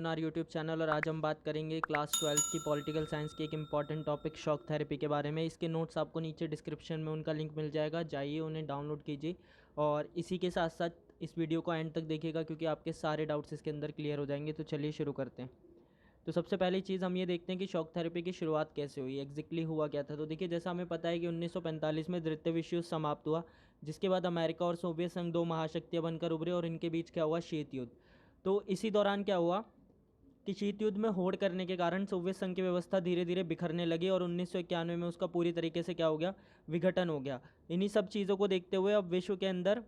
Our YouTube channel और आज हम बात करेंगे क्लास 12 की पॉलिटिकल साइंस के एक इम्पॉर्टेंट टॉपिक शॉक थेरेपी के बारे में। इसके नोट्स आपको नीचे डिस्क्रिप्शन में उनका लिंक मिल जाएगा, जाइए उन्हें डाउनलोड कीजिए और इसी के साथ साथ इस वीडियो को एंड तक देखिएगा क्योंकि आपके सारे डाउट्स इसके अंदर क्लियर हो जाएंगे। तो चलिए शुरू करते हैं। तो सबसे पहली चीज़ हम ये देखते हैं कि शॉक थेरेपी की शुरुआत कैसे हुई, एग्जैक्टली हुआ क्या था। तो देखिए, जैसा हमें पता है कि 1945 में द्वितीय विश्व युद्ध समाप्त हुआ, जिसके बाद अमेरिका और सोवियत संघ दो महाशक्तियाँ बनकर उभरे और इनके बीच क्या हुआ, शीत युद्ध। तो इसी दौरान क्या हुआ कि शीत युद्ध में होड़ करने के कारण सोवियत संघ की व्यवस्था धीरे धीरे बिखरने लगी और 1991 में उसका पूरी तरीके से क्या हो गया, विघटन हो गया। इन्हीं सब चीज़ों को देखते हुए अब विश्व के अंदर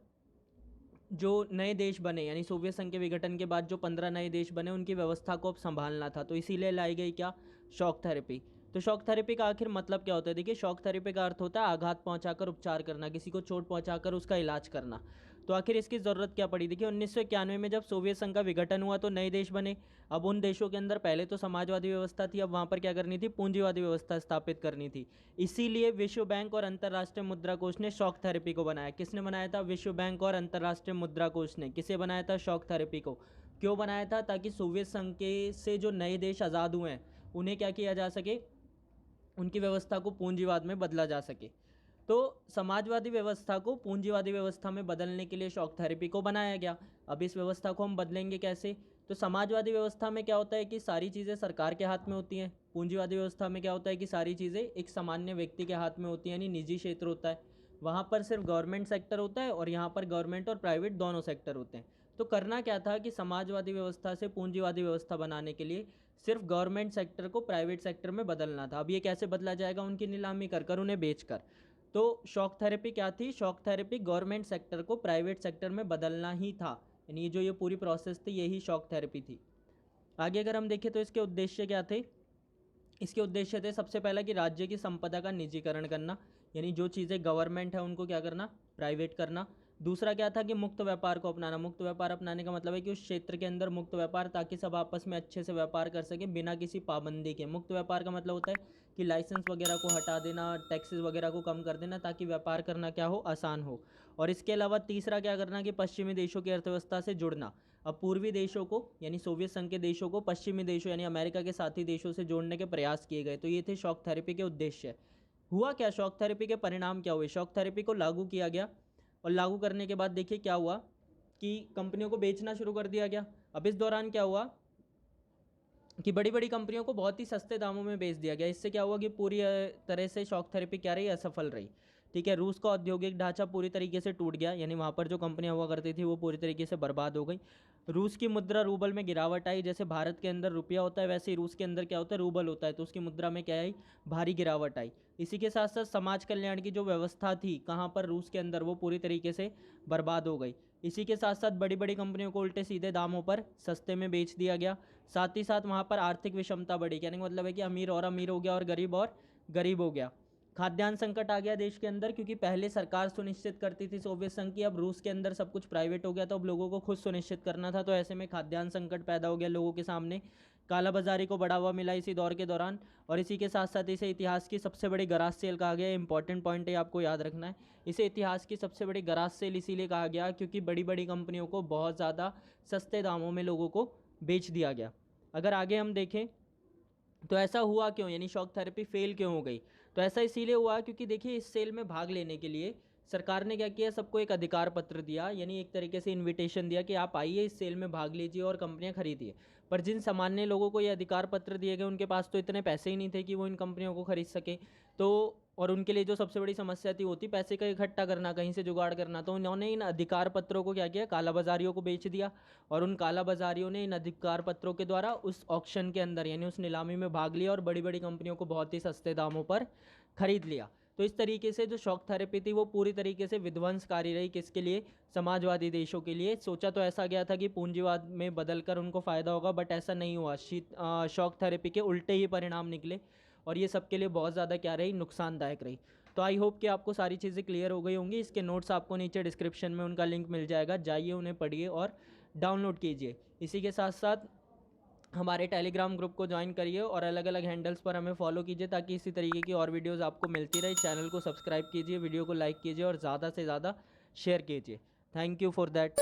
जो नए देश बने, यानी सोवियत संघ के विघटन के बाद जो 15 नए देश बने, उनकी व्यवस्था को अब संभालना था। तो इसीलिए लाई गई क्या, शॉक थेरेपी। तो शॉक थेरेपी का आखिर मतलब क्या होता है? देखिए, शॉक थेरेपी का अर्थ होता है आघात पहुंचाकर उपचार करना, किसी को चोट पहुंचाकर उसका इलाज करना। तो आखिर इसकी ज़रूरत क्या पड़ी? देखिए, 1991 में जब सोवियत संघ का विघटन हुआ तो नए देश बने। अब उन देशों के अंदर पहले तो समाजवादी व्यवस्था थी, अब वहाँ पर क्या करनी थी, पूंजीवादी व्यवस्था स्थापित करनी थी। इसीलिए विश्व बैंक और अंतर्राष्ट्रीय मुद्रा कोष ने शॉक थेरेपी को बनाया। किसने बनाया था? विश्व बैंक और अंतर्राष्ट्रीय मुद्रा कोष ने। किसे बनाया था? शॉक थेरेपी को। क्यों बनाया था? ताकि सोवियत संघ के से जो नए देश आज़ाद हुए हैं उन्हें क्या किया जा सके, उनकी व्यवस्था को पूंजीवाद में बदला जा सके। तो समाजवादी व्यवस्था को पूंजीवादी व्यवस्था में बदलने के लिए शॉक थेरेपी को बनाया गया। अब इस व्यवस्था को हम बदलेंगे कैसे? तो समाजवादी व्यवस्था में क्या होता है कि सारी चीज़ें सरकार के हाथ में होती हैं। पूंजीवादी व्यवस्था में क्या होता है कि सारी चीज़ें एक सामान्य व्यक्ति के हाथ में होती हैं, यानी निजी क्षेत्र होता है। वहाँ पर सिर्फ गवर्नमेंट सेक्टर होता है और यहाँ पर गवर्नमेंट और प्राइवेट दोनों सेक्टर होते हैं। तो करना क्या था कि समाजवादी व्यवस्था से पूंजीवादी व्यवस्था बनाने के लिए सिर्फ गवर्नमेंट सेक्टर को प्राइवेट सेक्टर में बदलना था। अब ये कैसे बदला जाएगा? उनकी नीलामी कर कर, उन्हें बेचकर। तो शॉक थेरेपी क्या थी? शॉक थेरेपी गवर्नमेंट सेक्टर को प्राइवेट सेक्टर में बदलना ही था, यानी ये पूरी प्रोसेस थी, यही शॉक थेरेपी थी। आगे अगर हम देखें तो इसके उद्देश्य क्या थे? इसके उद्देश्य थे सबसे पहला कि राज्य की संपदा का निजीकरण करना, यानी जो चीज़ें गवर्नमेंट है उनको क्या करना, प्राइवेट करना। दूसरा क्या था कि मुक्त व्यापार को अपनाना। मुक्त व्यापार अपनाने का मतलब है कि उस क्षेत्र के अंदर मुक्त व्यापार, ताकि सब आपस में अच्छे से व्यापार कर सकें बिना किसी पाबंदी के। मुक्त व्यापार का मतलब होता है कि लाइसेंस वगैरह को हटा देना, टैक्सेस वगैरह को कम कर देना, ताकि व्यापार करना क्या हो, आसान हो। और इसके अलावा तीसरा क्या करना कि पश्चिमी देशों की अर्थव्यवस्था से जुड़ना। अब पूर्वी देशों को, यानी सोवियत संघ के देशों को पश्चिमी देशों यानी अमेरिका के साथी देशों से जोड़ने के प्रयास किए गए। तो ये थे शॉक थेरेपी के उद्देश्य। हुआ क्या? शॉक थेरेपी के परिणाम क्या हुए? शॉक थेरेपी को लागू किया गया और लागू करने के बाद देखिए क्या हुआ कि कंपनियों को बेचना शुरू कर दिया गया। अब इस दौरान क्या हुआ कि बड़ी बड़ी कंपनियों को बहुत ही सस्ते दामों में बेच दिया गया। इससे क्या हुआ कि पूरी तरह से शॉक थेरेपी क्या रही, असफल रही। ठीक है, रूस का औद्योगिक ढांचा पूरी तरीके से टूट गया, यानी वहाँ पर जो कंपनियाँ हुआ करती थी वो पूरी तरीके से बर्बाद हो गई। रूस की मुद्रा रूबल में गिरावट आई। जैसे भारत के अंदर रुपया होता है वैसे ही रूस के अंदर क्या होता है, रूबल होता है। तो उसकी मुद्रा में क्या आई, भारी गिरावट आई। इसी के साथ साथ समाज कल्याण की जो व्यवस्था थी कहाँ पर, रूस के अंदर, वो पूरी तरीके से बर्बाद हो गई। इसी के साथ साथ बड़ी बड़ी कंपनियों को उल्टे सीधे दामों पर सस्ते में बेच दिया गया। साथ ही साथ वहाँ पर आर्थिक विषमता बढ़ी। कहने का मतलब है कि अमीर और अमीर हो गया और गरीब हो गया। खाद्यान्न संकट आ गया देश के अंदर, क्योंकि पहले सरकार सुनिश्चित करती थी सोवियत संघ की, अब रूस के अंदर सब कुछ प्राइवेट हो गया, तो अब लोगों को खुद सुनिश्चित करना था। तो ऐसे में खाद्यान्न संकट पैदा हो गया लोगों के सामने। कालाबाजारी को बढ़ावा मिला इसी दौर के दौरान। और इसी के साथ साथ इसे इतिहास की सबसे बड़ी गराज सेल कहा गया। इंपॉर्टेंट पॉइंट है, आपको याद रखना है। इसे इतिहास की सबसे बड़ी गराज सेल इसीलिए कहा गया क्योंकि बड़ी बड़ी कंपनियों को बहुत ज़्यादा सस्ते दामों में लोगों को बेच दिया गया। अगर आगे हम देखें तो ऐसा हुआ क्यों, यानी शॉक थेरेपी फेल क्यों हो गई? तो ऐसा इसीलिए हुआ क्योंकि देखिए, इस सेल में भाग लेने के लिए सरकार ने क्या किया, सबको एक अधिकार पत्र दिया, यानी एक तरीके से इनविटेशन दिया कि आप आइए इस सेल में भाग लीजिए और कंपनियां खरीदिए। पर जिन सामान्य लोगों को ये अधिकार पत्र दिए गए उनके पास तो इतने पैसे ही नहीं थे कि वो इन कंपनियों को खरीद सके। तो और उनके लिए जो सबसे बड़ी समस्या थी वो थी पैसे का इकट्ठा करना, कहीं से जुगाड़ करना। तो उन्होंने इन अधिकार पत्रों को क्या किया, कालाबाजारियों को बेच दिया। और उन कालाबाजारियों ने इन अधिकार पत्रों के द्वारा उस ऑक्शन के अंदर, यानी उस नीलामी में भाग लिया और बड़ी बड़ी कंपनियों को बहुत ही सस्ते दामों पर खरीद लिया। तो इस तरीके से जो शॉक थेरेपी थी वो पूरी तरीके से विध्वंसकारी रही। किसके लिए? समाजवादी देशों के लिए। सोचा तो ऐसा गया था कि पूंजीवाद में बदलकर उनको फ़ायदा होगा, बट ऐसा नहीं हुआ। शॉक थेरेपी के उल्टे ही परिणाम निकले और ये सबके लिए बहुत ज़्यादा क्या रही, नुकसानदायक रही। तो आई होप कि आपको सारी चीज़ें क्लियर हो गई होंगी। इसके नोट्स आपको नीचे डिस्क्रिप्शन में उनका लिंक मिल जाएगा, जाइए उन्हें पढ़िए और डाउनलोड कीजिए। इसी के साथ साथ हमारे टेलीग्राम ग्रुप को ज्वाइन करिए और अलग अलग हैंडल्स पर हमें फॉलो कीजिए ताकि इसी तरीके की और वीडियोस आपको मिलती रहे। चैनल को सब्सक्राइब कीजिए, वीडियो को लाइक कीजिए और ज़्यादा से ज़्यादा शेयर कीजिए। Thank you for that.